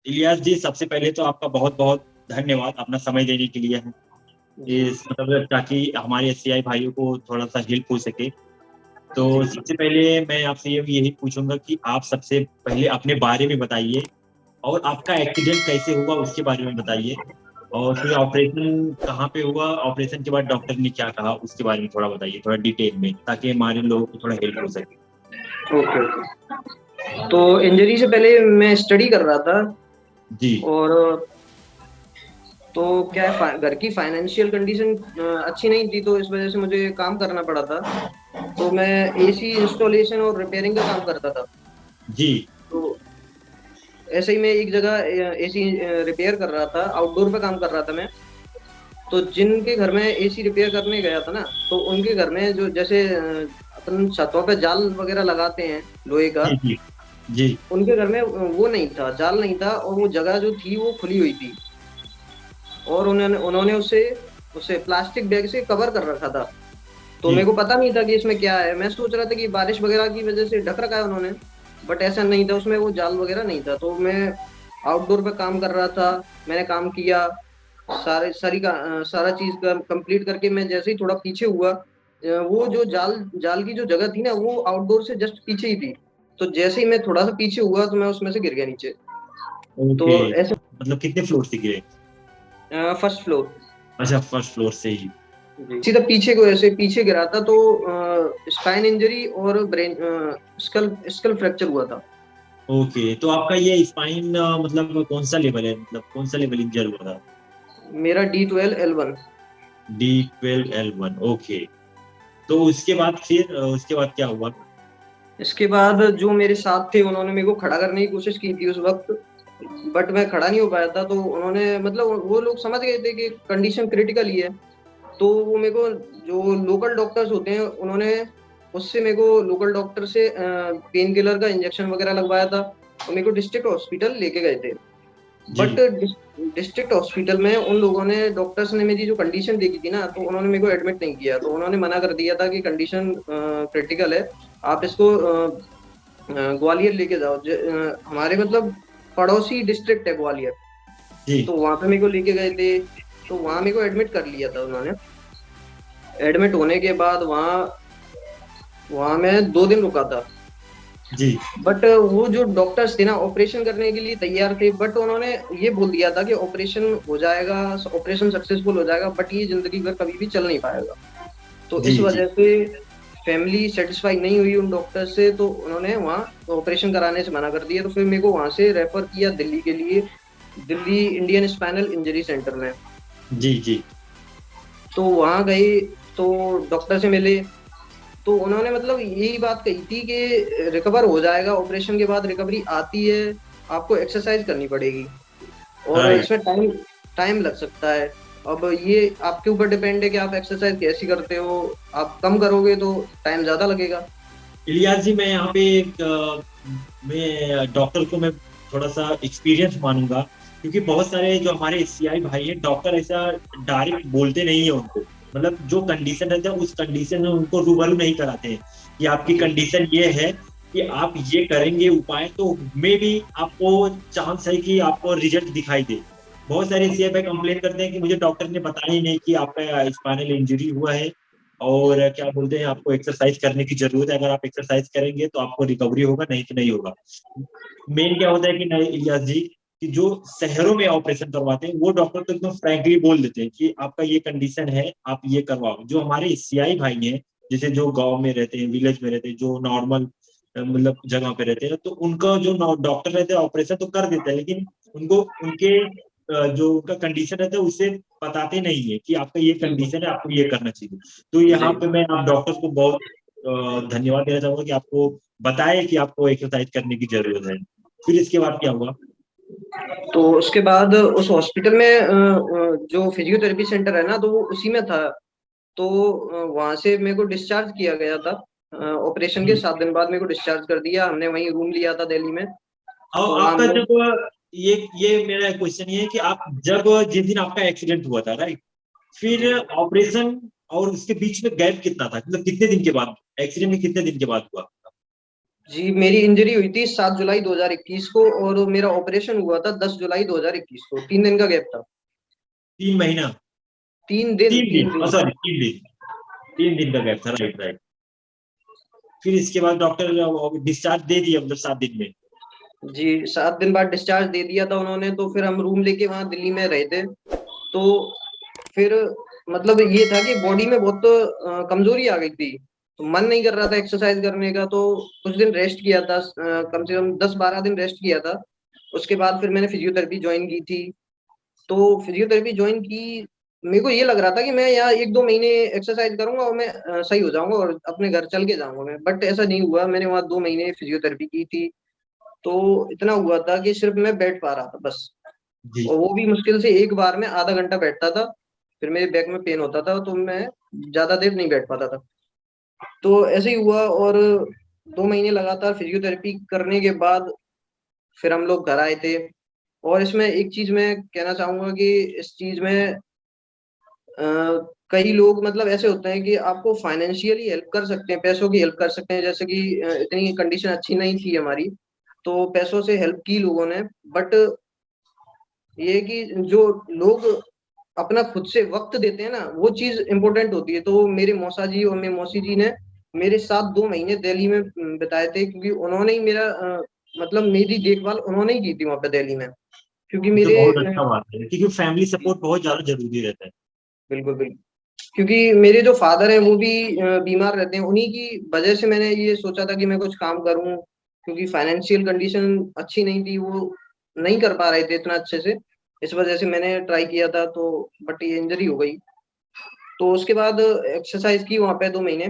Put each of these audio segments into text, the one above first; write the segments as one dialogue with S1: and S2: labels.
S1: इलियास जी, सबसे पहले तो आपका बहुत बहुत धन्यवाद अपना समय देने के लिए है।
S2: जी।
S1: इस मतलब ताकि हमारे एससीआई भाइयों को थोड़ा सा हेल्प हो सके। तो
S2: जी।
S1: सबसे पहले मैं आपसे ये यही पूछूंगा कि आप सबसे पहले अपने बारे में बताइए, और आपका एक्सीडेंट कैसे हुआ उसके बारे में बताइए, और फिर ऑपरेशन कहाँ पे हुआ, ऑपरेशन के बाद डॉक्टर ने क्या कहा उसके बारे में थोड़ा बताइए, थोड़ा डिटेल में, ताकि हमारे लोगों को थोड़ा हेल्प हो सके।
S2: Okay okay. तो इंजरी से पहले मैं स्टडी कर रहा था।
S1: जी।
S2: और तो क्या है, घर की फाइनेंशियल कंडीशन अच्छी नहीं थी, तो इस वजह से मुझे काम करना पड़ा था। तो मैं एसी इंस्टॉलेशन और रिपेयरिंग का काम करता था।
S1: जी।
S2: तो ऐसे ही मैं एक जगह एसी रिपेयर कर रहा था, आउटडोर पे काम कर रहा था मैं। तो जिनके घर में एसी रिपेयर करने गया था ना, तो उनके घर में जो जैसे अपन छतों पे जाल वगैरह लगाते हैं लोहे का,
S1: जी। जी। जी।
S2: उनके घर में वो नहीं था, जाल नहीं था, और वो जगह जो थी वो खुली हुई थी। और उन्होंने उन्होंने उसे उसे प्लास्टिक बैग से कवर कर रखा था। तो
S1: जी।
S2: मेरे को पता नहीं था कि इसमें क्या है। मैं सोच रहा था कि बारिश वगैरह की वजह से ढक रखा है उन्होंने, बट ऐसा नहीं था, उसमें वो जाल वगैरह नहीं था। तो मैं आउटडोर पे काम कर रहा था, मैंने काम किया, सारा चीज कंप्लीट करके मैं जैसे ही थोड़ा पीछे हुआ, वो जो जाल जाल की जो जगह थी ना, वो आउटडोर से जस्ट पीछे ही थी। तो जैसे ही मैं थोड़ा सा पीछे हुआ, तो मैं उसमें से गिर गया नीचे। तो
S1: ओके।
S2: ऐसे
S1: मतलब कितने फ्लोर से गिरे?
S2: First floor.
S1: अच्छा, फर्स्ट फ्लोर से ही।
S2: जी, सीधा पीछे को ऐसे पीछे गिरा था, तो स्पाइन इंजरी और ब्रेन स्कल स्कल फ्रैक्चर हुआ था।
S1: ओके, तो आपका ये स्पाइन मतलब कौन सा लेवल है, मतलब कौन सा लेवल इंजर हुआ था?
S2: मेरा D12 L1।
S1: D12 L1, okay. तो उसके बाद फिर उसके बाद क्या हुआ?
S2: इसके बाद जो मेरे साथ थे, उन्होंने मेरे को खड़ा करने की कोशिश की थी उस वक्त, बट मैं खड़ा नहीं हो पाया था। तो उन्होंने मतलब वो लोग समझ गए थे कि कंडीशन क्रिटिकल ही है। तो वो मेरे को, जो लोकल डॉक्टर्स होते हैं, उन्होंने उससे मेरे को लोकल डॉक्टर से पेन किलर का इंजेक्शन वगैरह लगवाया था, और मेरे को डिस्ट्रिक्ट हॉस्पिटल लेके गए थे। But
S1: ji.
S2: डिस्ट्रिक्ट हॉस्पिटल में उन लोगों ने, डॉक्टर्स ने मेरी जो कंडीशन देखी थी ना, तो उन्होंने मेरे को एडमिट नहीं किया। तो उन्होंने मना कर दिया था कि कंडीशन क्रिटिकल है, आप इसको ग्वालियर लेके जाओ। हमारे मतलब पड़ोसी डिस्ट्रिक्ट है ग्वालियर।
S1: जी।
S2: तो वहां पे मेरे को लेके गए थे। तो वहां मेरे को एडमिट कर लिया था उन्होंने। एडमिट होने के बाद वहाँ वहाँ मैं 2 दिन रुका था।
S1: जी।
S2: बट वो जो डॉक्टर्स थे ना, ऑपरेशन करने के लिए तैयार थे, बट उन्होंने ये बोल दिया था कि ऑपरेशन हो जाएगा, ऑपरेशन सक्सेसफुल हो जाएगा, बट ये जिंदगी भर कभी भी चल नहीं पाएगा। तो
S1: जी।
S2: इस
S1: जी।
S2: वजह से फैमिली सेटिस्फाई नहीं हुई उन डॉक्टर से, तो उन्होंने वहाँ ऑपरेशन कराने से मना कर दिया। तो फिर मेरे को वहां से रेफर किया दिल्ली के लिए, Delhi Indian spinal injury centre में।
S1: जी। जी।
S2: तो वहाँ गए, तो डॉक्टर से मिले। तो उन्होंने मतलब यही बात कही थी कि रिकवर हो जाएगा, ऑपरेशन के बाद रिकवरी आती है, आपको एक्सरसाइज करनी पड़ेगी, और
S1: राइट।
S2: इसमें टाइम टाइम लग सकता है। अब ये आपके ऊपर डिपेंड है कि आप एक्सरसाइज कैसी करते हो। आप कम करोगे तो टाइम ज्यादा लगेगा।
S1: इलियास जी, मैं यहाँ पे एक मैं डॉक्टर को मैं थोड़ा सा एक्सपीरियंस मानूंगा, क्योंकि बहुत सारे जो हमारे एससीआई भाई हैं, डॉक्टर ऐसा डायरेक्ट बोलते नहीं है उनको। मतलब जो कंडीशन रहता है उस कंडीशन में उनको रूबरू नहीं कराते हैं कि आपकी
S2: जी।
S1: कंडीशन ये है कि आप ये करेंगे उपाय, तो मे भी आपको चांस है कि आपको रिजल्ट दिखाई दे। बहुत सारे एससीआई भाई कंप्लेन करते हैं कि मुझे डॉक्टर ने बताया ही नहीं कि आपका स्पाइनल इंजरी हुआ है, और क्या बोलते हैं, आपको एक्सरसाइज करने की जरूरत है, अगर आप एक्सरसाइज करेंगे तो आपको रिकवरी होगा, नहीं तो नहीं होगा। मेन क्या होता है कि नहीं इलियास जी, कि जो शहरों में ऑपरेशन करवाते हैं वो डॉक्टर तो एकदम फ्रैंकली बोल देते हैं कि आपका ये कंडीशन है, आप ये करवाओ। जो हमारे सीआई भाई हैं, जैसे जो गांव में रहते हैं, विलेज में रहते हैं, जो नॉर्मल मतलब जगह पे रहते हैं, तो उनका जो डॉक्टर रहते हैं ऑपरेशन तो कर देते हैं, लेकिन उनको उनके जो उनका कंडीशन रहता है उसे बताते नहीं है कि आपका ये
S2: बिल्कुल।
S1: कंडीशन है, आपको ये करना चाहिए। तो यहाँ
S2: जी।
S1: पे मैं आप डॉक्टर को बहुत धन्यवाद देना चाहूंगा कि आपको बताए कि आपको एक्सरसाइज करने की जरूरत है। फिर इसके बाद क्या हुआ?
S2: तो उसके बाद उस हॉस्पिटल में जो फिजियोथेरेपी सेंटर है ना, तो वो उसी में था। तो वहां से मेरे को डिस्चार्ज किया गया था। ऑपरेशन के
S1: जी।
S2: 7 दिन बाद मेरे को डिस्चार्ज कर दिया। हमने वहीं रूम लिया था दिल्ली में।
S1: और
S2: तो वहां
S1: आपका
S2: हमने,
S1: जब ये मेरा क्वेश्चन ये है कि आप जब जिस दिन आपका एक्सीडेंट हुआ था, राइट, फिर ऑपरेशन और उसके बीच में गैप कितना था, मतलब कितने दिन के बाद, एक्सीडेंट में कितने दिन के बाद हुआ?
S2: जी, मेरी इंजरी हुई थी 7 जुलाई 2021 को, और मेरा ऑपरेशन हुआ था 10 जुलाई 2021 को। 3 दिन का गैप था।
S1: 3 महीना?
S2: 3 दिन,
S1: 3 दिन,
S2: 3 दिन।
S1: सॉरी 3 दिन, 3 दिन का गैप था, राइट राइट। फिर इसके बाद डॉक्टर डिस्चार्ज दे दिया मतलब 7 दिन में?
S2: जी, 7 दिन बाद डिस्चार्ज दे दिया था उन्होंने। तो फिर हम रूम लेके वहाँ दिल्ली में रहे थे। तो फिर मतलब ये था कि बॉडी में बहुत कमजोरी आ गई थी। तो मन नहीं कर रहा था एक्सरसाइज करने का, तो कुछ दिन रेस्ट किया था, कम से कम 10-12 दिन रेस्ट किया था। उसके बाद फिर मैंने फिजियोथेरेपी ज्वाइन की थी। तो फिजियोथेरेपी ज्वाइन की, मेरे को ये लग रहा था कि मैं यहाँ 1-2 महीने एक्सरसाइज करूंगा और मैं सही हो जाऊंगा और अपने घर चल के जाऊंगा मैं। बट ऐसा नहीं हुआ। मैंने वहाँ 2 महीने फिजियोथेरेपी की थी। तो इतना हुआ था कि सिर्फ मैं बैठ पा रहा था बस।
S1: जी।
S2: और वो भी मुश्किल से एक बार में आधा घंटा बैठता था। फिर मेरे बैक में पेन होता था, तो मैं ज्यादा देर नहीं बैठ पाता था। तो ऐसे ही हुआ। और 2 महीने लगातार फिजियोथेरेपी करने के बाद फिर हम लोग घर आए थे। और इसमें एक चीज मैं कहना चाहूंगा कि इस चीज में अ, कई लोग मतलब ऐसे होते हैं कि आपको फाइनेंशियली हेल्प कर सकते हैं, पैसों की हेल्प कर सकते हैं। जैसे कि इतनी कंडीशन अच्छी नहीं थी हमारी, तो पैसों से हेल्प की लोगों ने। बट ये है कि जो लोग अपना खुद से वक्त देते हैं ना, वो चीज इंपॉर्टेंट होती है। तो मेरे मौसा जी और मेरे मौसी जी ने मेरे साथ 2 महीने दिल्ली में बिताए थे, क्योंकि उन्होंने ही मेरा मतलब मेरी देखभाल उन्होंने ही की थी वहां पे दिल्ली में। क्योंकि
S1: ये तो
S2: मेरे
S1: बहुत अच्छा बात है, क्योंकि फैमिली सपोर्ट बहुत ज्यादा जरूरी रहता है।
S2: बिल्कुल बिल्कुल। क्योंकि मेरे जो फादर हैं वो भी बीमार रहते हैं। उन्हीं की वजह से मैंने ये सोचा था कि मैं कुछ काम करूं, क्योंकि फाइनेंशियल कंडीशन अच्छी नहीं थी। वो नहीं कर पा रहे थे इतना अच्छे से। इस वजह से मैंने ट्राई किया था, तो बट ये इंजरी हो गई। तो उसके बाद एक्सरसाइज की वहां पे 2 महीने।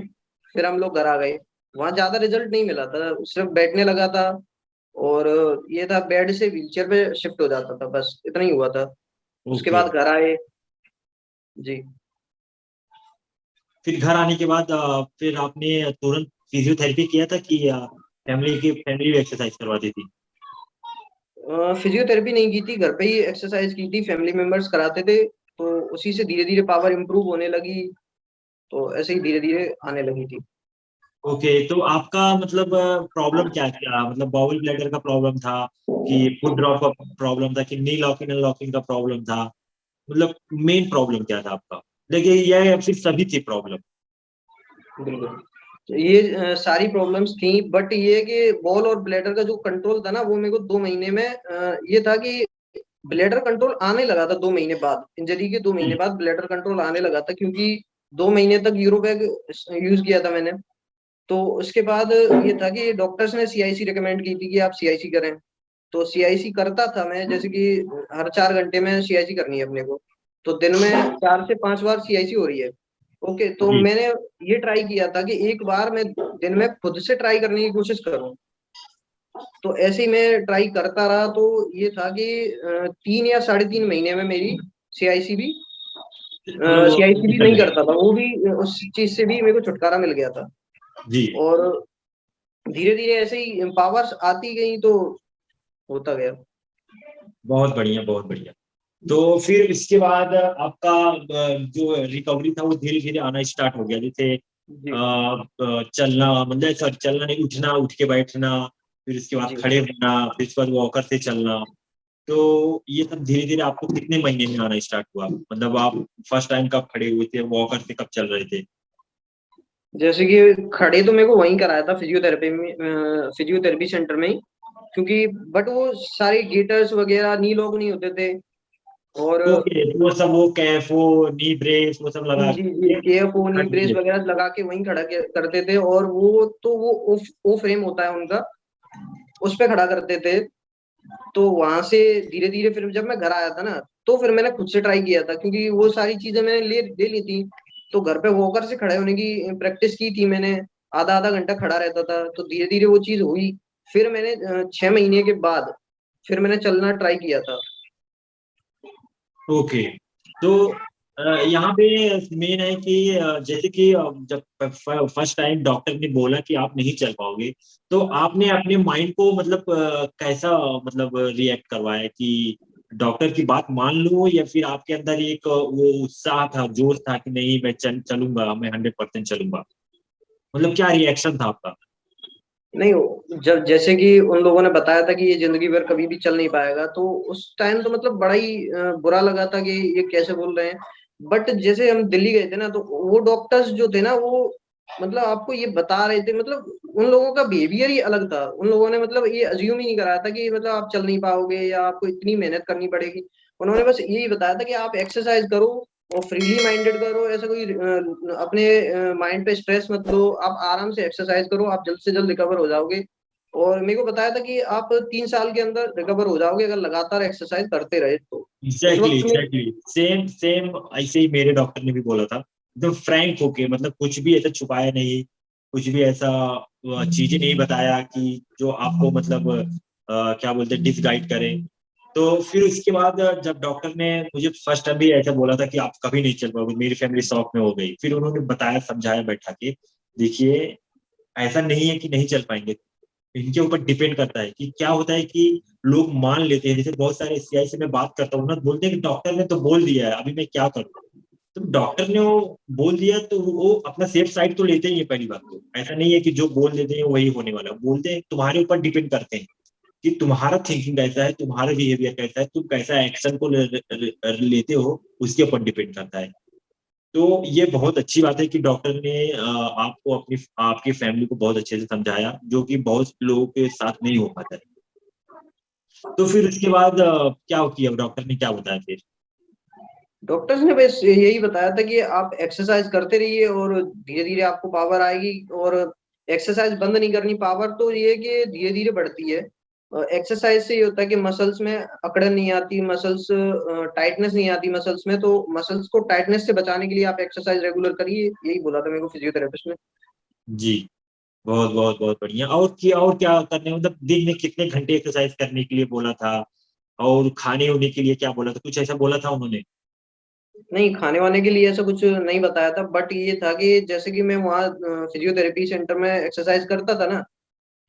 S2: फिर हम लोग घर आ गए। वहां ज्यादा रिजल्ट नहीं मिला था, सिर्फ बैठने लगा था। और ये था, बेड से व्हीलचेयर पे शिफ्ट हो जाता था, बस इतना ही हुआ था। उसके
S1: ओके।
S2: बाद घर आए। जी।
S1: फिर घर आने के बाद फिर आपने तुरंत फिजियोथेरेपी किया था कि फैमिली एक्सरसाइज करवाती थी?
S2: फिजियोथेरेपी नहीं की थी, घर पे ही एक्सरसाइज की थी। फैमिली मेंबर्स कराते थे, तो उसी से धीरे धीरे पावर इंप्रूव होने लगी। तो ऐसे ही धीरे धीरे आने लगी थी।
S1: ओके, तो आपका मतलब प्रॉब्लम क्या क्या, मतलब बाउल ब्लैडर का प्रॉब्लम था कि फुट ड्रॉप का प्रॉब्लम था कि नी लॉकिंग अनलॉकिंग का प्रॉब्लम था? मतलब मेन प्रॉब्लम क्या था आपका? देखिए यह फिर सभी थी प्रॉब्लम।
S2: बिल्कुल। तो ये सारी प्रॉब्लम्स थी। बट ये है कि बॉल और ब्लैडर का जो कंट्रोल था ना, वो मेरे को 2 महीने में ये था कि ब्लैडर कंट्रोल आने लगा था। 2 महीने बाद, इंजरी के 2 महीने
S1: जी
S2: बाद ब्लैडर कंट्रोल आने लगा था, क्योंकि 2 महीने तक यूरोबैग यूज किया था मैंने। तो उसके बाद ये था कि डॉक्टर्स ने सीआईसी रिकमेंड की थी कि आप सीआईसी करें। तो सीआईसी करता था मैं, जैसे कि हर 4 घंटे में सीआईसी करनी है अपने को। तो दिन में 4 से 5 बार सीआईसी हो रही है। ओके, तो
S1: जी।
S2: मैंने ये ट्राई किया था कि एक बार मैं दिन में खुद से ट्राई करने की कोशिश करूं। तो ऐसे ही मैं ट्राई करता रहा। तो ये था कि 3 या 3.5 महीने में मेरी सीआईसी भी
S1: मतलब वो
S2: सीआईसी भी
S1: निकल
S2: नहीं
S1: गई?
S2: करता था वो भी। उस चीज से भी मेरे को छुटकारा मिल गया था।
S1: जी।
S2: और धीरे धीरे ऐसे ही पावर्स आती गई, तो होता गया।
S1: बहुत बढ़िया, बहुत बढ़िया। तो फिर इसके बाद आपका जो रिकवरी था वो धीरे धीरे आना स्टार्ट हो गया, जैसे
S2: जी
S1: चलना, मतलब सॉरी चलना नहीं, उठना, उठ के बैठना, फिर इसके बाद
S2: जी।
S1: खड़े होना, फिर इसके बाद वॉकर से चलना। तो ये सब धीरे धीरे आपको कितने महीने में आना स्टार्ट हुआ, मतलब आप फर्स्ट टाइम कब खड़े हुए थे, वॉकर से कब चल रहे थे?
S2: जैसे कि खड़े तो मेरे को वहीं कराया था, फिजियोथेरेपी में, फिजियोथेरेपी सेंटर में ही। क्योंकि बट वो सारे गेटर्स वगैरह नी लोग नहीं होते थे। और
S1: ओके, तो वो सब, वो कैफ, वो नी ब्रेस, वो सब लगा
S2: जी जी,
S1: के
S2: केएफ नी
S1: खड़े
S2: ब्रेस
S1: थे?
S2: वगैरह लगा के वहीं खड़ा करते थे। और वो तो वो ओ फ्रेम होता है उनका, उस पे खड़ा करते थे। तो वहां से धीरे धीरे फिर जब मैं घर आया था ना, तो फिर मैंने खुद से ट्राई किया था, क्योंकि वो सारी चीजें मैंने ले ली थी। तो घर पे वॉकर से खड़े होने की प्रैक्टिस की थी मैंने। आधा आधा घंटा खड़ा रहता था, तो धीरे धीरे वो चीज हुई। फिर मैंने 6 महीने के बाद फिर मैंने चलना ट्राई किया था।
S1: ओके। तो यहाँ पे मेन है कि जैसे कि जब फर्स्ट टाइम डॉक्टर ने बोला कि आप नहीं चल पाओगे, तो आपने अपने माइंड को मतलब कैसा मतलब रिएक्ट करवाया कि डॉक्टर की बात मान लूं, या फिर आपके अंदर एक वो उत्साह था, जोश था कि नहीं मैं चलूंगा, मैं 100% चलूंगा? मतलब क्या रिएक्शन था आपका?
S2: नहीं, जब जैसे कि उन लोगों ने बताया था कि ये जिंदगी भर कभी भी चल नहीं पाएगा, तो उस टाइम तो मतलब बड़ा ही बुरा लगा था कि ये कैसे बोल रहे हैं। बट जैसे हम दिल्ली गए थे ना, तो वो डॉक्टर्स जो थे ना, वो मतलब आपको ये बता रहे थे, मतलब उन लोगों का बिहेवियर ही अलग था। उन लोगों ने मतलब ये अज्यूम ही नहीं कराया था कि मतलब आप चल नहीं पाओगे या आपको इतनी मेहनत करनी पड़ेगी। उन्होंने बस यही बताया था कि आप एक्सरसाइज करो और फ्रीली माइंडेड करो, ऐसा कोई अपने माइंड पे स्ट्रेस मत लो, आप आराम से एक्सरसाइज करो, आप जल्द से जल्द रिकवर हो जाओगे। और मेरे को बताया था कि आप 3 साल के अंदर रिकवर हो जाओगे अगर लगातार एक्सरसाइज करते रहे तो। उस
S1: एग्जैक्टली
S2: वक्त में
S1: एग्जैक्टली सेम सेम ऐसे ही मेरे डॉक्टर ने भी बोला था, एकदम फ्रैंक होके, मतलब कुछ भी ऐसा छुपाया नहीं, कुछ भी ऐसा चीजें नहीं बताया कि जो आपको मतलब क्या बोलते हैं डिसगाइड करे। तो फिर उसके बाद जब डॉक्टर ने मुझे फर्स्ट टाइम भी ऐसा बोला था कि आप कभी नहीं चल पाओगे, मेरी फैमिली शॉक में हो गई। फिर उन्होंने बताया, समझाया बैठा के, देखिए ऐसा नहीं है कि नहीं चल पाएंगे, इनके ऊपर डिपेंड करता है कि क्या होता है कि लोग मान लेते हैं। जैसे बहुत सारे एससीआई से मैं बात करता हूँ ना, बोलते हैं कि डॉक्टर ने तो बोल दिया है, अभी मैं क्या करूँ। तो डॉक्टर ने वो बोल दिया तो वो अपना सेफ साइड तो लेते ही है। पहली बात तो ऐसा नहीं है कि जो बोल देते हैं वही होने वाला है। बोलते हैं, तुम्हारे ऊपर डिपेंड करते हैं कि तुम्हारा थिंकिंग कैसा है, तुम्हारा बिहेवियर कैसा है, तुम कैसा एक्शन को लेते हो, उसके ऊपर डिपेंड करता है। तो ये बहुत अच्छी बात है कि डॉक्टर ने आपको अपनी आपकी फैमिली को बहुत अच्छे से समझाया, जो कि बहुत लोगों के साथ नहीं हो पाता है। तो फिर उसके बाद क्या किया, डॉक्टर ने क्या बताया फिर?
S2: डॉक्टर्स ने बस यही बताया था कि आप एक्सरसाइज करते रहिए और धीरे धीरे आपको पावर आएगी। और एक्सरसाइज बंद नहीं करनी, पावर तो ये है कि धीरे धीरे बढ़ती है। एक्सरसाइज से ये होता है कि मसल्स में अकड़न नहीं आती, मसल्स टाइटनेस नहीं आती मसल्स में, तो मसल्स को टाइटनेस से बचाने के लिए आप एक्सरसाइज रेगुलर करिए, यही बोला था मेरे को फिजियोथेरेपिस्ट ने।
S1: जी, बहुत बहुत बहुत बढ़िया। और क्या करने, मतलब दिन में कितने घंटे एक्सरसाइज करने के लिए बोला था, और खाने होने के लिए क्या बोला था, कुछ ऐसा बोला था उन्होंने?
S2: नहीं, खाने वाने के लिए ऐसा कुछ नहीं बताया था, बट ये था कि जैसे कि मैं वहाँ फिजियोथेरेपी सेंटर में एक्सरसाइज करता था ना,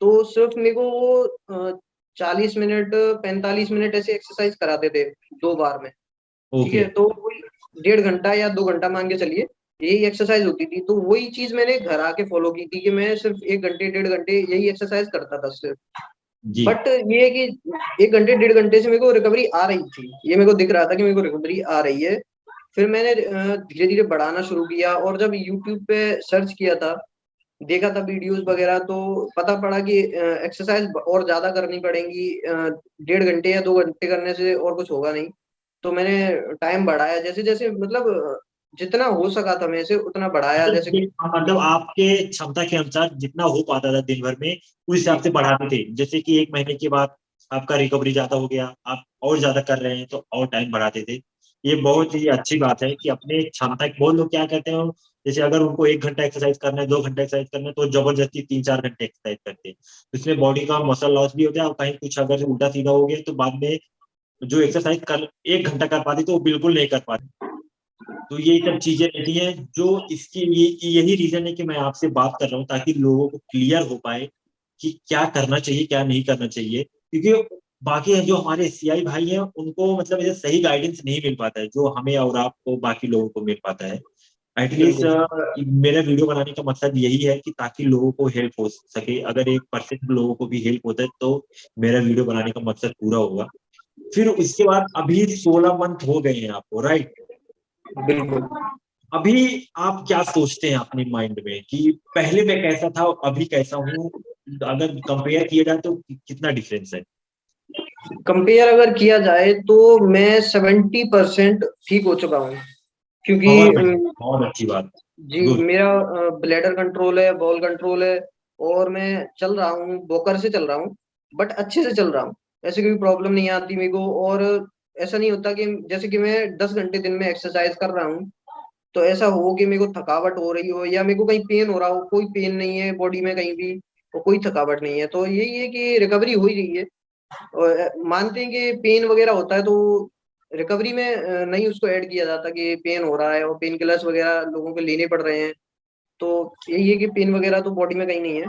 S2: तो सिर्फ मेरे को वो 40 मिनट 45 मिनट ऐसे एक्सरसाइज कराते थे 2 बार में। ठीक
S1: ओके।
S2: है, तो वही 1.5 घंटा या 2 घंटा मान के चलिए, यही एक्सरसाइज होती थी। तो वही चीज मैंने घर आके फॉलो की थी कि मैं सिर्फ 1 घंटे 1.5 घंटे यही एक्सरसाइज करता था सिर्फ।
S1: जी।
S2: बट ये है कि 1 घंटे 1.5 घंटे से मेरे को रिकवरी आ रही थी, ये मेरे को दिख रहा था कि मेरे को रिकवरी आ रही है। फिर मैंने धीरे धीरे बढ़ाना शुरू किया, और जब यूट्यूब पे सर्च किया था, देखा था वीडियोस वगैरह, तो पता पड़ा कि एक्सरसाइज और ज्यादा करनी पड़ेंगी, 1.5 घंटे या 2 घंटे करने से और कुछ होगा नहीं। तो मैंने टाइम बढ़ाया, जैसे जैसे मतलब जितना हो सका था मैं से उतना बढ़ाया,
S1: मतलब
S2: जैसे कि
S1: मतलब आपके क्षमता के अनुसार जितना हो पाता था दिन भर में, उस हिसाब
S2: जी
S1: से बढ़ाते थे। जैसे कि एक महीने के बाद आपका रिकवरी ज्यादा हो गया, आप और ज्यादा कर रहे हैं, तो और टाइम बढ़ाते थे। ये बहुत ही अच्छी बात है कि अपने क्षमता, बहुत लोग क्या कहते हैं, जैसे अगर उनको 1 घंटा एक्सरसाइज करना है, 2 घंटा एक्सरसाइज करना है, तो जबरदस्ती 3 4 घंटे एक्सरसाइज करते हैं। इसमें बॉडी का मसल लॉस भी होता है, और कहीं कुछ अगर उल्टा सीधा हो गया तो बाद में जो एक्सरसाइज कर 1 घंटा कर पाते, तो वो बिल्कुल नहीं कर पाते। तो ये सब चीजें रहती हैं, जो इसकी यही रीजन है कि मैं आपसे बात कर रहा हूँ, ताकि लोगों को क्लियर हो पाए कि क्या करना चाहिए, क्या नहीं करना चाहिए। क्योंकि बाकी जो हमारे सीआई भाई हैं, उनको मतलब ये सही गाइडेंस नहीं मिल पाता है, जो हमें और आपको बाकी लोगों को मिल पाता है। एटलीस्ट
S2: बिल्कुल।
S1: मेरा वीडियो बनाने का मकसद यही है कि ताकि लोगों को हेल्प हो सके। अगर 1% लोगों को भी हेल्प होता है, तो मेरा वीडियो बनाने का मकसद पूरा होगा। फिर उसके बाद अभी 16 मंथ हो गए हैं आपको, राइट?
S2: बिल्कुल।
S1: अभी आप क्या सोचते हैं अपने माइंड में कि पहले मैं कैसा था और अभी कैसा हूँ? अगर कंपेयर किया जाए तो कितना डिफरेंस है?
S2: कंपेयर अगर किया जाए तो मैं 70% ठीक हो चुका हूँ, क्योंकि
S1: गवर्नमेंट, बहुत अच्छी बात।
S2: जी
S1: गुड।
S2: मेरा ब्लैडर कंट्रोल है, बॉल कंट्रोल है, और मैं चल रहा हूँ, वॉकर से चल रहा हूँ, बट अच्छे से चल रहा हूँ। ऐसे कोई प्रॉब्लम नहीं आती मेरे को। और ऐसा नहीं होता कि जैसे कि मैं 10 घंटे दिन में एक्सरसाइज कर रहा हूँ, तो ऐसा हो कि मेरे को थकावट हो रही हो या मेरे को कहीं पेन हो रहा हो, कोई पेन नहीं है बॉडी में कहीं भी, और कोई थकावट नहीं है। तो यही है कि रिकवरी हो ही रही है। और मानते हैं कि पेन वगैरह होता है, तो रिकवरी में नहीं उसको ऐड किया जाता कि पेन हो रहा है और पेन किलर्स वगैरह लोगों को लेने पड़ रहे हैं। तो यही है कि पेन वगैरह तो बॉडी में कहीं नहीं है,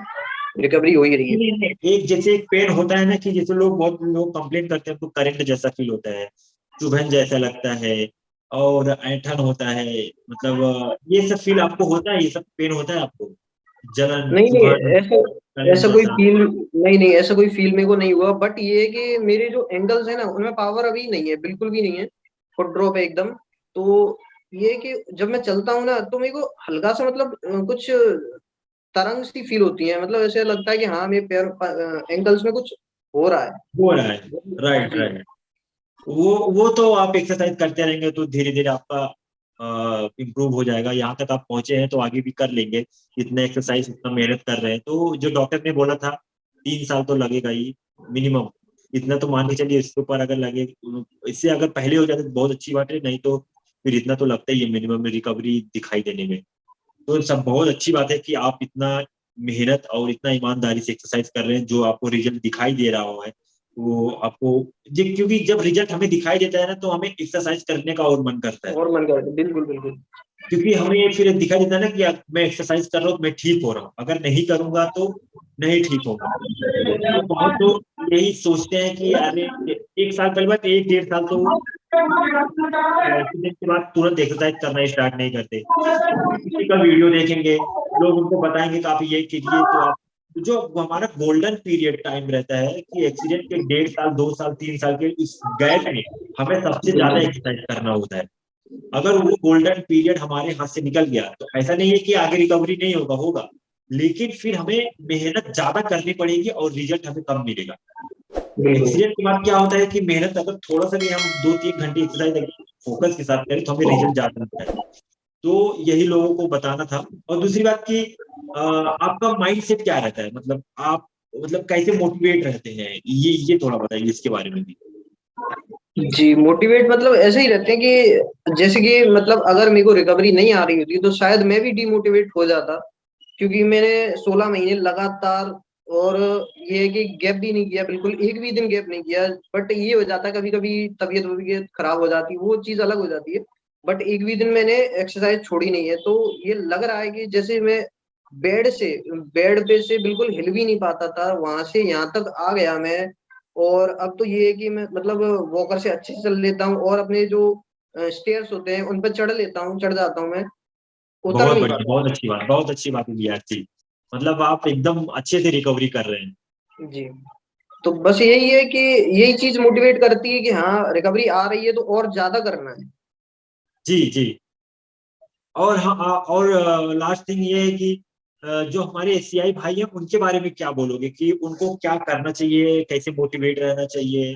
S2: रिकवरी हो ही रही है।
S1: नहीं, नहीं, नहीं, एक जैसे एक पेन होता है ना, कि जैसे बहुत लोग कंप्लेन करते हैं, तो करंट जैसा फील होता है, चुभन जैसा लगता है, और ऐंठन होता है, मतलब ये सब फील आपको होता है, ये सब पेन होता है आपको? जलन,
S2: नहीं नहीं,
S1: चुभन,
S2: ऐसा
S1: जलन
S2: ऐसा कोई
S1: जैसा?
S2: फील नहीं नहीं, ऐसा कोई फील मेरे को नहीं हुआ। बट ये है कि मेरे जो एंगल्स है ना, उनमें पावर अभी नहीं है, बिल्कुल भी नहीं है, फुट ड्रॉप है एकदम। तो ये है कि जब मैं चलता हूँ ना, तो मेरे को हल्का सा मतलब कुछ तरंग सी फील होती है, मतलब ऐसे लगता है कि हाँ मेरे पैर एंकल्स में कुछ हो रहा
S1: हो रहा है।
S2: है।
S1: राइट,
S2: जी।
S1: राइट। वो तो आप एक्सरसाइज करते रहेंगे तो धीरे धीरे आपका इम्प्रूव हो जाएगा। यहाँ तक आप पहुंचे हैं तो आगे भी कर लेंगे। इतना एक्सरसाइज, इतना मेहनत कर रहे हैं तो जो डॉक्टर ने बोला था 3 साल तो लगेगा ही मिनिमम। इतना तो मान के चलिए, इसके ऊपर अगर लगे, इससे अगर पहले हो जाए तो बहुत अच्छी बात है, नहीं तो फिर इतना तो लगता ही है मिनिमम में रिकवरी दिखाई देने में। तो सब बहुत अच्छी बात है कि आप इतना मेहनत और इतना ईमानदारी से एक्सरसाइज कर रहे हैं, जो आपको रिजल्ट दिखाई दे रहा है। वो आपको क्योंकि जब रिजल्ट हमें दिखाई देता है ना, तो हमें एक्सरसाइज करने का और मन करता है।
S2: और मन करता है, बिल्कुल बिल्कुल।
S1: क्योंकि हमें फिर दिखाई देता है ना कि मैं एक्सरसाइज कर रहा हूँ, मैं ठीक हो रहा हूँ। अगर नहीं करूंगा तो नहीं ठीक होगा। तो बहुत लोग यही सोचते हैं कि अरे, 1 साल पहले बात, 1 1.5 साल तो एक्सीडेंट के बाद तुरंत एक्सरसाइज करना स्टार्ट नहीं करते। किसी का वीडियो देखेंगे, लोग उनको बताएंगे कि आप ये कीजिए तो आप, जो हमारा गोल्डन पीरियड टाइम रहता है कि एक्सीडेंट के 1.5 साल, 2 साल, 3 साल के इस गैप में हमें सबसे ज्यादा
S2: बिल्कुल
S1: एक्सरसाइज करना होता है। अगर वो गोल्डन पीरियड हमारे हाथ से निकल गया तो ऐसा नहीं है कि आगे रिकवरी नहीं होगा, होगा। लेकिन फिर हमें मेहनत ज्यादा करनी पड़ेगी और रिजल्ट हमें कम मिलेगा।
S2: बिल्कुल।
S1: एक्सीडेंट के बाद क्या होता है कि मेहनत अगर थोड़ा सा भी हम 2 3 घंटे एक्सरसाइज अगर फोकस के साथ करें तो हमें रिजल्ट ज्यादा मिलता है। तो यही लोगों को बताना था। और दूसरी बात कि आपका माइंड सेट क्या रहता है, मतलब आप मतलब कैसे मोटिवेट रहते हैं, ये थोड़ा बताइए इसके बारे में भी।
S2: जी, मोटिवेट मतलब ऐसे ही रहते हैं कि जैसे कि मतलब अगर मेरे को रिकवरी नहीं आ रही होती तो शायद मैं भी डिमोटिवेट हो जाता, क्योंकि मैंने 16 महीने लगातार, और ये है कि गैप भी नहीं किया, बिल्कुल एक भी दिन गैप नहीं किया। बट ये हो जाता है कभी कभी तबीयत वबीयत खराब हो जाती है, वो चीज अलग हो जाती है। बट एक भी दिन मैंने एक्सरसाइज छोड़ी नहीं है, तो ये लग रहा है कि जैसे मैं बेड से बेड पे से बिल्कुल हिल भी नहीं पाता था, वहां से यहाँ तक आ गया मैं। और अब तो ये है कि मैं मतलब वॉकर से अच्छे से चल लेता हूँ, और अपने जो स्टेयर्स होते हैं उन पर चढ़ लेता हूँ, चढ़ जाता हूँ मैं, उतर
S1: बहुत
S2: नहीं
S1: बढ़िया,
S2: पाता।
S1: बहुत अच्छी बात, बहुत अच्छी बात हुई यार। मतलब आप एकदम अच्छे से रिकवरी कर रहे हैं।
S2: जी। तो बस यही है कि यही चीज मोटिवेट करती है कि हाँ रिकवरी आ रही है तो और ज्यादा करना है।
S1: जी, जी। और हाँ, और लास्ट थिंग ये है कि जो हमारे एशियाई भाई हैं उनके बारे में क्या बोलोगे कि उनको क्या करना चाहिए, कैसे मोटिवेट रहना चाहिए,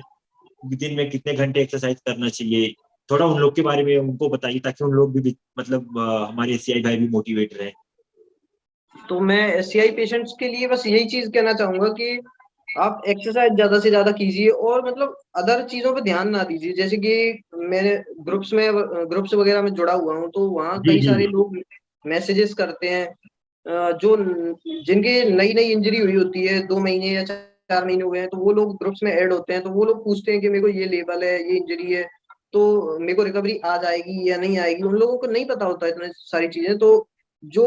S1: दिन में कितने घंटे एक्सरसाइज करना चाहिए? थोड़ा उन लोग के बारे में उनको बताइए ताकि उन लोग भी मतलब हमारे एशियाई भाई भी मोटिवेट रहे।
S2: तो मैं एससीआई पेशेंट्स के लिए बस यही चीज कहना चाहूंगा कि आप एक्सरसाइज ज्यादा से ज्यादा कीजिए, और मतलब अदर चीजों पे ध्यान ना दीजिए। जैसे कि मैंने ग्रुप्स वगैरह में जुड़ा हुआ हूँ, तो वहाँ
S1: जी,
S2: कई
S1: जी।
S2: सारे लोग मैसेजेस करते हैं, जो जिनके नई नई इंजरी हुई होती है, 2 महीने या 4 महीने हुए हैं, तो वो लोग ग्रुप्स में ऐड होते हैं। तो वो लोग पूछते हैं कि मेरे को ये लेवल है, ये इंजरी है, तो मेरे को रिकवरी आ जाएगी या नहीं आएगी। उन लोगों को नहीं पता होता इतनी सारी चीजें। तो जो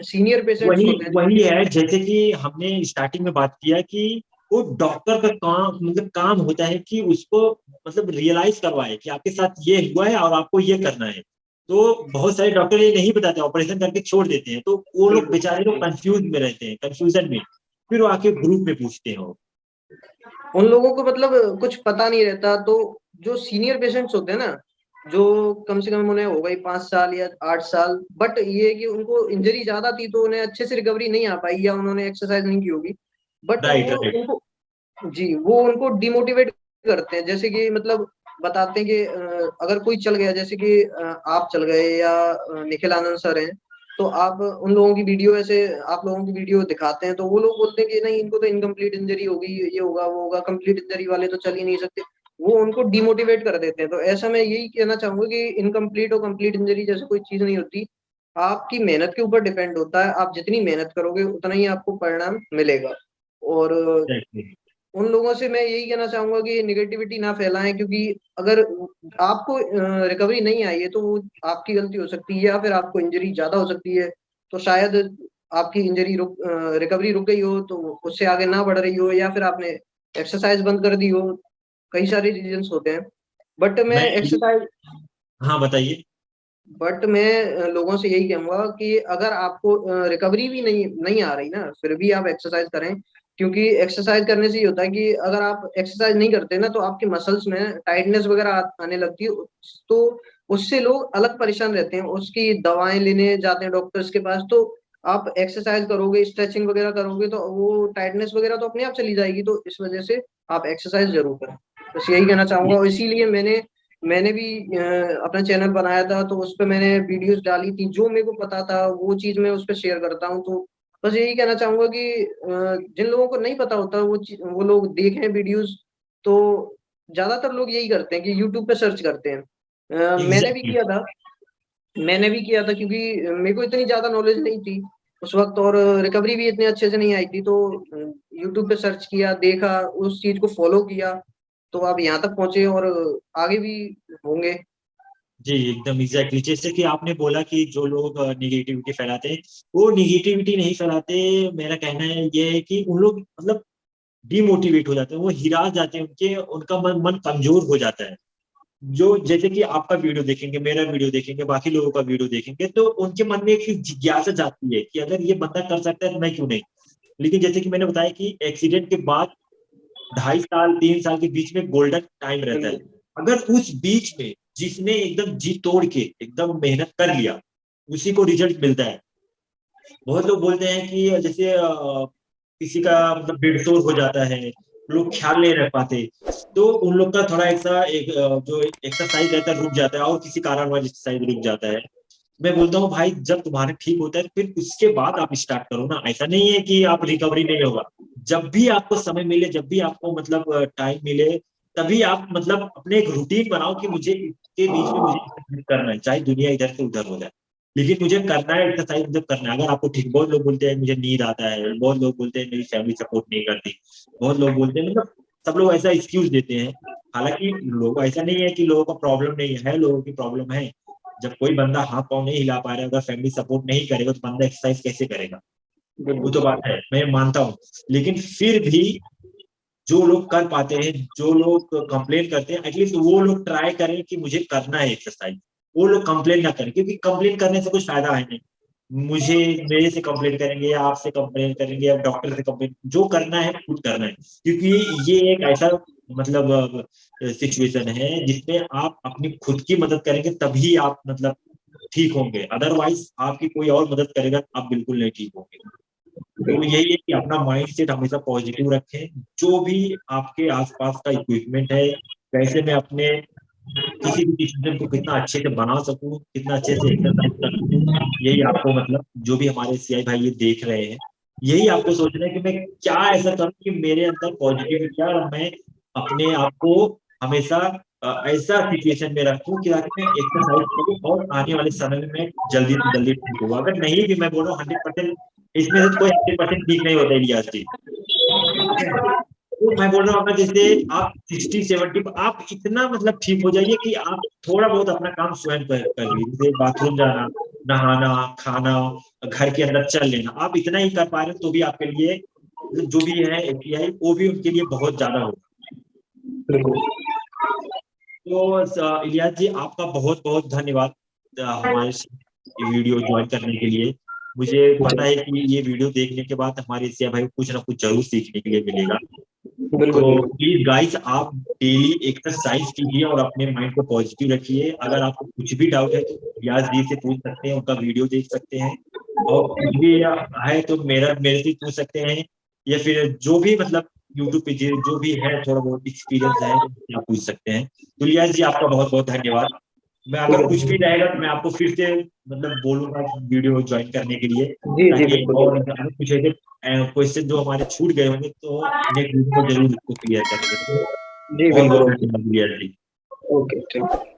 S2: सीनियर पेशेंट्स
S1: वही
S2: होते हैं
S1: वही
S2: जिनके,
S1: है, जैसे कि हमने स्टार्टिंग में बात किया कि वो डॉक्टर का काम, मतलब काम होता है कि उसको मतलब रियलाइज करवाए कि आपके साथ ये हुआ है और आपको ये करना है। तो बहुत सारे डॉक्टर ये नहीं बताते, ऑपरेशन करके छोड़ देते हैं, तो वो लोग
S2: बिल्कुल
S1: बेचारे लोग कंफ्यूज में रहते हैं, कंफ्यूजन में। फिर वो आके ग्रुप में पूछते हैं वो।
S2: उन लोगों को मतलब कुछ पता नहीं रहता। तो जो सीनियर पेशेंट्स होते हैं ना, जो कम से कम उन्हें हो गई 5 साल या 8 साल, बट ये है कि उनको इंजरी ज्यादा थी तो उन्हें अच्छे से रिकवरी नहीं आ पाई, या उन्होंने एक्सरसाइज नहीं की होगी। बट
S1: राइट,
S2: वो
S1: राइट।
S2: उनको, जी, वो उनको डिमोटिवेट करते हैं। जैसे कि मतलब बताते हैं कि अगर कोई चल गया, जैसे कि आप चल गए या निखिल आनंद सर हैं, तो आप उन लोगों की वीडियो ऐसे, आप लोगों की वीडियो दिखाते हैं, तो वो लोग बोलते हैं कि नहीं इनको तो इनकम्प्लीट इंजरी होगी, ये होगा वो होगा, कंप्लीट इंजरी वाले तो चल ही नहीं सकते। वो उनको डिमोटिवेट कर देते हैं। तो ऐसा मैं यही कहना चाहूंगा कि इनकम्प्लीट और कंप्लीट इंजरी जैसे कोई चीज नहीं होती। आपकी मेहनत के ऊपर डिपेंड होता है, आप जितनी मेहनत करोगे उतना ही आपको परिणाम मिलेगा। और
S1: Exactly.
S2: उन लोगों से मैं यही कहना चाहूंगा कि निगेटिविटी ना फैलाएं, क्योंकि अगर आपको रिकवरी नहीं आई है तो वो आपकी गलती हो सकती है, या फिर आपको इंजरी ज्यादा हो सकती है। तो शायद आपकी इंजरी रिकवरी रुक गई हो, तो उससे आगे ना बढ़ रही हो, या फिर आपने एक्सरसाइज बंद कर दी हो। कई सारे रीजंस होते हैं। बट मैं
S1: मैं
S2: एक्सरसाइज,
S1: हाँ, बताइए।
S2: बट मैं लोगों से यही कहूंगा कि अगर आपको रिकवरी भी नहीं नहीं आ रही ना, फिर भी आप एक्सरसाइज करें। क्योंकि एक्सरसाइज करने से ये होता है कि अगर आप एक्सरसाइज नहीं करते ना, तो आपके मसल्स में टाइटनेस वगैरह आने लगती है। तो उससे लोग अलग परेशान रहते हैं, उसकी दवाएं लेने जाते हैं डॉक्टर्स के पास। तो आप एक्सरसाइज करोगे, स्ट्रेचिंग वगैरह करोगे, तो वो टाइटनेस वगैरह तो अपने आप चली जाएगी। तो इस वजह से आप एक्सरसाइज जरूर करें, बस यही कहना चाहूंगा। और इसीलिए मैंने भी अपना चैनल बनाया था, तो उस पे मैंने वीडियोस डाली थी, जो मेरे को पता था वो चीज मैं उस पे शेयर करता हूँ। तो बस यही कहना चाहूंगा कि जिन लोगों को नहीं पता होता वो लोग देखें वीडियोस। तो ज्यादातर लोग यही करते हैं कि यूट्यूब पे सर्च करते हैं। मैंने भी
S1: एग्जैक्टली।
S2: किया था। क्योंकि मेरे को इतनी ज्यादा नॉलेज नहीं थी उस वक्त, और रिकवरी भी इतने अच्छे से नहीं आई थी। तो यूट्यूब पे सर्च किया, देखा, उस चीज को फॉलो किया, तो आप यहाँ तक पहुंचे और आगे भी होंगे।
S1: जी एकदम एग्जैक्टली, जैसे कि आपने बोला कि जो लोग निगेटिविटी फैलाते हैं, वो निगेटिविटी नहीं फैलाते। मेरा कहना है ये है कि उन लोग मतलब डिमोटिवेट हो जाते हैं, वो हिरा जाते हैं, उनके उनका मन मन कमजोर हो जाता है। जो जैसे कि आपका वीडियो देखेंगे, मेरा वीडियो देखेंगे, बाकी लोगों का वीडियो देखेंगे, तो उनके मन में एक जिज्ञासा जाती है कि अगर ये बंदा कर सकता है तो मैं क्यों नहीं। लेकिन जैसे कि मैंने बताया कि एक्सीडेंट के बाद 2.5 साल 3 साल के बीच में गोल्डन टाइम रहता है।
S2: बिल्कुल।
S1: अगर उस बीच में जिसने एकदम जी तोड़ के एकदम मेहनत कर लिया, उसी को रिजल्ट मिलता है। बहुत लोग बोलते हैं कि जैसे किसी का मतलब बेड शोर हो जाता है, लोग ख्याल नहीं रख पाते, तो उन लोग का थोड़ा ऐसा जो एक्सरसाइज रहता है रुक जाता है, और किसी कारणवश एक्सरसाइज रुक जाता है। मैं बोलता हूँ भाई, जब तुम्हारा ठीक होता है फिर उसके बाद आप स्टार्ट करो ना। ऐसा नहीं है कि आप रिकवरी नहीं होगा। जब भी आपको समय मिले, जब भी आपको मतलब टाइम मिले, तभी आप मतलब अपने एक रूटीन बनाओ कि मुझे इसके बीच में मुझे exercise करना है, चाहे दुनिया इधर से उधर हो जाए, लेकिन मुझे करना है एक्सरसाइज, जब करना है। अगर आपको ठीक, बहुत लोग बोलते हैं मुझे नींद आता है, बहुत लोग बोलते हैं मेरी फैमिली सपोर्ट नहीं करती, बहुत लोग बोलते हैं, मतलब सब लोग ऐसा एक्सक्यूज देते हैं। हालांकि लोग, ऐसा नहीं है कि लोगों का प्रॉब्लम नहीं है, लोगों की प्रॉब्लम है। जब कोई बंदा हाथ पाँव नहीं हिला पा रहा है, अगर फैमिली सपोर्ट नहीं करेगा, तो बंदा एक्सरसाइज कैसे करेगा। वो तो
S2: बिल्कुल।
S1: बात है, मैं मानता हूँ। लेकिन फिर भी जो लोग कर पाते हैं, जो लोग कंप्लेन करते हैं, एटलीस्ट वो लोग ट्राई करें कि मुझे करना है एक्सरसाइज। वो लोग कंप्लेन ना करें, क्योंकि कंप्लेन करने से कुछ फायदा है नहीं। मुझे, मेरे से कंप्लेन करेंगे या आपसे कंप्लेन करेंगे या डॉक्टर से कंप्लेन, जो करना है खुद करना है। क्योंकि ये एक ऐसा मतलब सिचुएशन है जिसमें आप अपनी खुद की मदद करेंगे तभी आप मतलब ठीक होंगे, अदरवाइज आपकी कोई और मदद करेगा आप बिल्कुल नहीं ठीक होंगे। तो
S2: बिल्कुल।
S1: यही है कि अपना माइंड सेट हमेशा पॉजिटिव रखें। जो भी आपके आसपास का इक्विपमेंट है, कैसे मैं अपने किसी भी डिसीजन को कितना अच्छे से बना सकूं, कितना अच्छे से एक्सरसाइज कर सकूं, यही आपको मतलब जो भी हमारे सीआई भाई ये देख रहे हैं, यही आपको सोचना है कि मैं क्या ऐसा करूं कि मेरे अंदर पॉजिटिविटी आए, और मैं अपने आप को हमेशा ऐसा सिचुएशन में रखूं कि ताकि मैं एक्सरसाइज करूं और आने वाले समय में मैं जल्दी से जल्दी ठीक हूँ। अगर नहीं भी, मैं बोल रहा हूँ 100%, इसमें से तो कोई 100% ठीक नहीं होता इलियास जी। ठीक है, तो मैं बोल रहा हूँ, अपना जैसे आप 60-70 आप इतना मतलब ठीक हो जाइए कि आप थोड़ा बहुत अपना काम स्वयं कर लीजिए, जैसे बाथरूम जाना, नहाना, खाना, घर के अंदर चल लेना, आप इतना ही कर पा रहे हो तो भी आपके लिए मतलब जो भी है एपीआई, वो भी उनके लिए बहुत ज्यादा होगा।
S2: बिल्कुल।
S1: तो इलियास जी, आपका बहुत बहुत धन्यवाद हमारे वीडियो ज्वाइन करने के लिए। मुझे पता है कि ये वीडियो देखने के बाद हमारे सिया भाई को कुछ ना कुछ जरूर सीखने के लिए मिलेगा।
S2: बिल्कुल।
S1: तो
S2: बिल्कुल।
S1: प्लीज गाइस, आप डेली एक्सरसाइज कीजिए और अपने माइंड को पॉजिटिव रखिए। अगर आपको कुछ भी डाउट है तो रियाज जी से पूछ सकते हैं, उनका वीडियो देख सकते हैं। और कुछ भी है तो मेरे से पूछ सकते हैं, या फिर जो भी मतलब यूट्यूब पे जो भी है थोड़ा बहुत एक्सपीरियंस है, उससे आप पूछ सकते हैं। तो रियाज जी, आपका बहुत बहुत धन्यवाद। मैं अगर कुछ भी रहेगा तो मैं आपको फिर से मतलब बोलूंगा वीडियो ज्वाइन करने के लिए,
S2: जी जी,
S1: ताकि
S2: बिल्कुल
S1: और
S2: बिल्कुल।
S1: अगर कुछ ऐसे क्वेश्चन जो हमारे छूट गए होंगे तो नेक्स्ट वीडियो में जरूर उसको क्लियर करेंगे।
S2: जी
S1: बहुत बहुत
S2: बिल्कुल।
S1: धन्यवाद Riya ji.
S2: Okay, thank you.